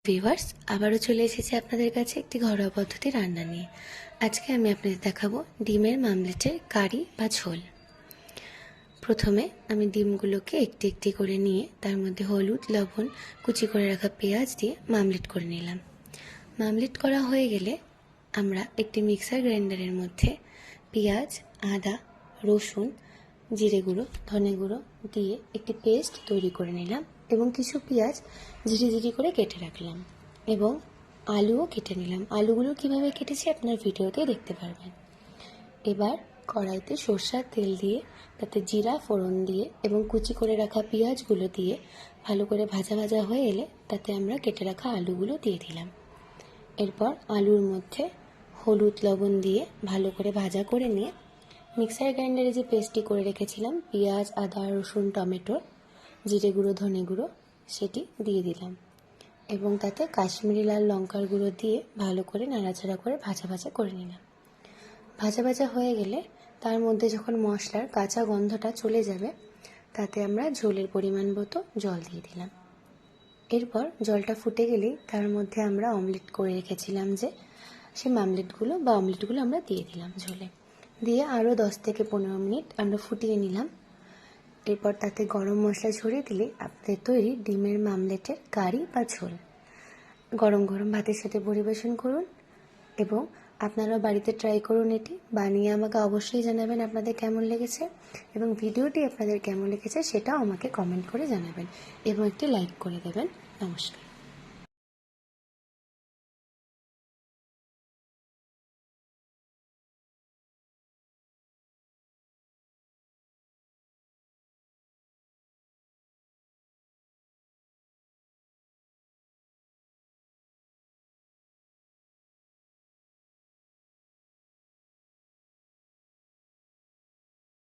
Viewers, আবারও চলে এসেছি আপনাদের কাছে একটি ঘরোয়া পদ্ধতি রান্না নিয়ে। আজকে আমি আপনাদের দেখাবো ডিমের মামলেটের কারি বা ঝোল। প্রথমে আমি ডিমগুলোকে একটি একটি করে নিয়ে তার মধ্যে হলুদ, লবণ, কুচি করে রাখা পেঁয়াজ দিয়ে মামলেট করে নিলাম। মামলেট করা হয়ে গেলে আমরা একটি মিক্সার গ্রাইন্ডারের মধ্যে পেঁয়াজ, আদা, রসুন, জিরে গুঁড়ো, ধনে গুঁড়ো দিয়ে একটি পেস্ট তৈরি করে নিলাম এবং কিছু পেঁয়াজ ঝিরি করে কেটে রাখলাম এবং আলুও কেটে নিলাম। আলুগুলো কিভাবে কেটেছি আপনার ভিডিওতে দেখতে পারবেন। এবার কড়াইতে সরষের তেল দিয়ে তাতে জিরা ফোড়ন দিয়ে এবং কুচি করে রাখা পেঁয়াজগুলো দিয়ে ভালো করে ভাজা ভাজা হয়ে এলে তাতে আমরা কেটে রাখা আলুগুলো দিয়ে দিলাম। এরপর আলুর মধ্যে হলুদ, লবণ দিয়ে ভালো করে ভাজা করে নিয়ে মিক্সার গ্রাইন্ডারে যে পেস্টটি করে রেখেছিলাম পেঁয়াজ, আদা, রসুন, টমেটো, জিরে গুঁড়ো, ধনে গুঁড়ো সেটি দিয়ে দিলাম এবং তাতে কাশ্মীরি লাল লঙ্কার গুঁড়ো দিয়ে ভালো করে নাড়াচাড়া করে ভাজা ভাজা করে নিলাম। ভাজা ভাজা হয়ে গেলে তার মধ্যে যখন মশলার কাঁচা গন্ধটা চলে যাবে তাতে আমরা ঝোলের পরিমাণ মতো জল দিয়ে দিলাম। এরপর জলটা ফুটে গেলেই তার মধ্যে আমরা অমলেট করে রেখেছিলাম যে সেই মামলেটগুলো আমরা দিয়ে দিলাম ঝোলে। দিয়ে আরও 10 থেকে 15 মিনিট আমরা ফুটিয়ে নিলাম। এরপর তাতে গরম মশলা ছড়িয়ে দিলে আপনাদের তৈরি ডিমের মামলেটের কারি বা ঝোল। গরম গরম ভাতের সাথে পরিবেশন করুন এবং আপনারা বাড়িতে ট্রাই করুন। এটি বানিয়ে আমাকে অবশ্যই জানাবেন আপনাদের কেমন লেগেছে এবং ভিডিওটি আপনাদের কেমন লেগেছে সেটাও আমাকে কমেন্ট করে জানাবেন এবং একটি লাইক করে দেবেন। নমস্কার।